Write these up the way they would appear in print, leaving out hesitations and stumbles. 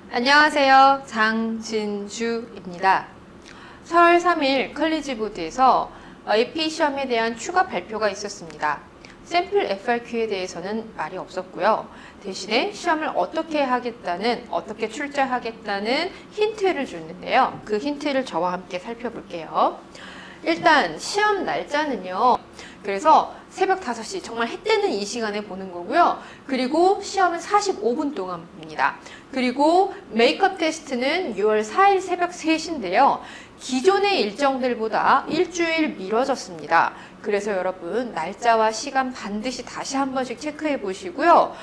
안녕하세요. 장진주입니다. 4월 3일 컬리지보드에서 AP 시험에 대한 추가 발표가 있었습니다. 샘플 FRQ에 대해서는 말이 없었고요. 대신에 시험을 어떻게 출제하겠다는 힌트를 줬는데요. 그 힌트를 저와 함께 살펴볼게요. 일단 시험 날짜는요. 그래서 새벽 5시, 정말 해 뜨는 이 시간에 보는 거고요. 그리고 시험은 45분 동안 봅니다. 그리고 메이크업 테스트는 6월 4일 새벽 3시인데요. 기존의 일정들보다 일주일 미뤄졌습니다. 그래서 여러분 날짜와 시간 반드시 다시 한 번씩 체크해 보시고요.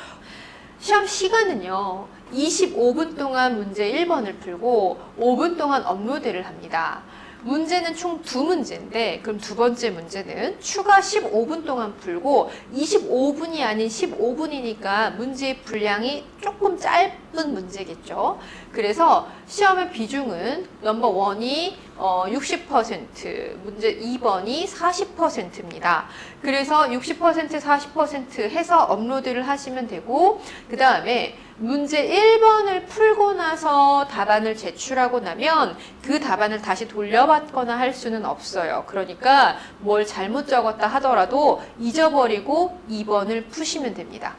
시험 시간은요. 25분 동안 문제 1번을 풀고 5분 동안 업로드를 합니다. 문제는 총 2문제인데 그럼 두 번째 문제는 추가 15분 동안 풀고 25분이 아닌 15분이니까 문제의 분량이 조금 짧은 문제겠죠. 그래서 시험의 비중은 넘버 1이 60%, 문제 2번이 40%입니다. 그래서 60%, 40% 해서 업로드를 하시면 되고 그 다음에 문제 1번을 풀고 나서 답안을 제출하고 나면 그 답안을 다시 돌려받거나 할 수는 없어요. 그러니까 뭘 잘못 적었다 하더라도 잊어버리고 2번을 푸시면 됩니다.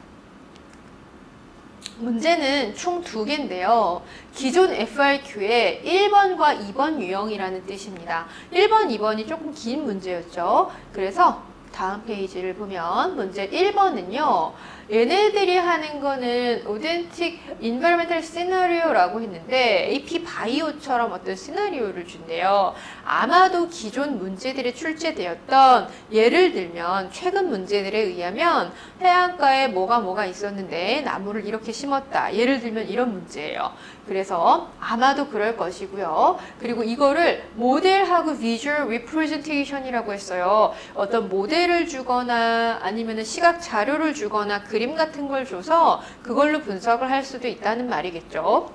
문제는 총 2개인데요. 기존 FRQ에 1번과 2번 유형이라는 뜻입니다. 1번, 2번이 조금 긴 문제였죠. 그래서 다음 페이지를 보면 문제 1번은요. 얘네들이 하는 거는 Authentic Environmental Scenario라고 했는데 AP 바이오처럼 어떤 시나리오를 준대요. 아마도 기존 문제들이 출제되었던 예를 들면 최근 문제들에 의하면 해안가에 뭐가 있었는데 나무를 이렇게 심었다. 예를 들면 이런 문제예요. 그래서 아마도 그럴 것이고요. 그리고 이거를 모델하고 Visual Representation이라고 했어요. 어떤 모델을 주거나 아니면 시각 자료를 주거나 그림 같은 걸 줘서 그걸로 분석을 할 수도 있다는 말이겠죠.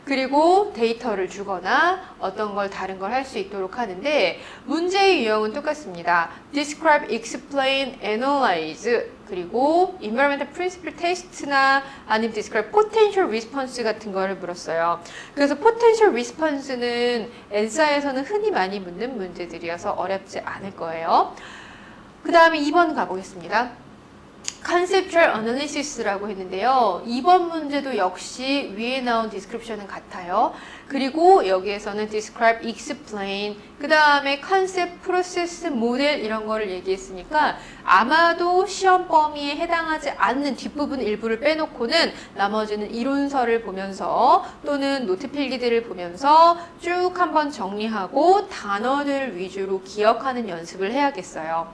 그리고 데이터를 주거나 어떤 걸 다른 걸 할 수 있도록 하는데 문제의 유형은 똑같습니다. Describe, Explain, Analyze 그리고 Environmental Principle Test나 아니면 Describe Potential Response 같은 거를 물었어요. 그래서 Potential Response는 엔사에서는 흔히 많이 묻는 문제들이어서 어렵지 않을 거예요. 그 다음에 2번 가보겠습니다. Conceptual Analysis라고 했는데요. 2번 문제도 역시 위에 나온 description은 같아요. 그리고 여기에서는 describe, explain, 그 다음에 concept, process, model 이런 거를 얘기했으니까 아마도 시험 범위에 해당하지 않는 뒷부분 일부를 빼놓고는 나머지는 이론서를 보면서 또는 노트 필기들을 보면서 쭉 한번 정리하고 단어들 위주로 기억하는 연습을 해야겠어요.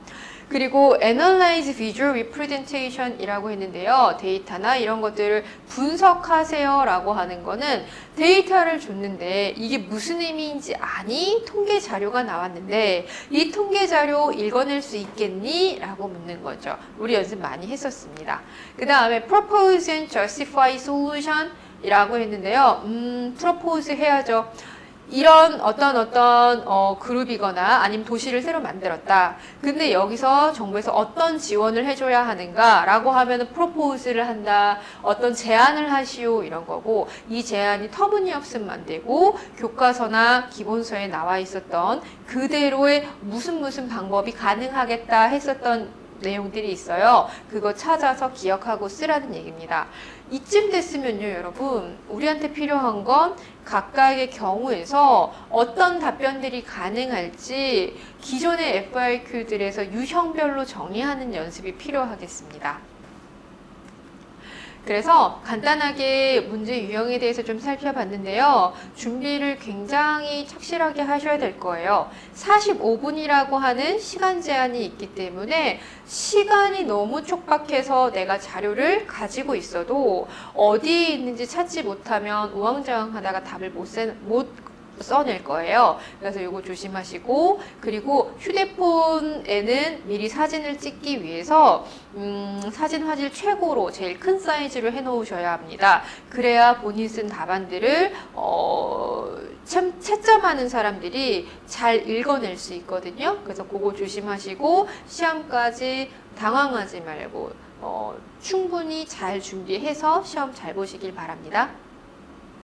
그리고 Analyze Visual Representation 이라고 했는데요. 데이터나 이런 것들을 분석하세요 라고 하는 거는 데이터를 줬는데 이게 무슨 의미인지 아니? 통계 자료가 나왔는데 이 통계 자료 읽어낼 수 있겠니? 라고 묻는 거죠. 우리 연습 많이 했었습니다. 그 다음에 Propose and Justify Solution 이라고 했는데요. Propose 해야죠. 이런 어떤 그룹이거나 아니면 도시를 새로 만들었다. 근데 여기서 정부에서 어떤 지원을 해줘야 하는가 라고 하면 propose를 한다. 어떤 제안을 하시오 이런 거고 이 제안이 터무니없으면 안 되고 교과서나 기본서에 나와 있었던 그대로의 무슨 방법이 가능하겠다 했었던 내용들이 있어요. 그거 찾아서 기억하고 쓰라는 얘기입니다. 이쯤 됐으면요, 여러분, 우리한테 필요한 건 각각의 경우에서 어떤 답변들이 가능할지 기존의 FRQ들에서 유형별로 정의하는 연습이 필요하겠습니다. 그래서 간단하게 문제 유형에 대해서 좀 살펴봤는데요. 준비를 굉장히 착실하게 하셔야 될 거예요. 45분이라고 하는 시간 제한이 있기 때문에 시간이 너무 촉박해서 내가 자료를 가지고 있어도 어디에 있는지 찾지 못하면 우왕좌왕 하다가 답을 못 써낼 거예요. 그래서 이거 조심하시고 그리고 휴대폰에는 미리 사진을 찍기 위해서 사진 화질 최고로 제일 큰 사이즈로 해놓으셔야 합니다. 그래야 본인 쓴 답안들을 참 채점하는 사람들이 잘 읽어낼 수 있거든요. 그래서 그거 조심하시고 시험까지 당황하지 말고 충분히 잘 준비해서 시험 잘 보시길 바랍니다.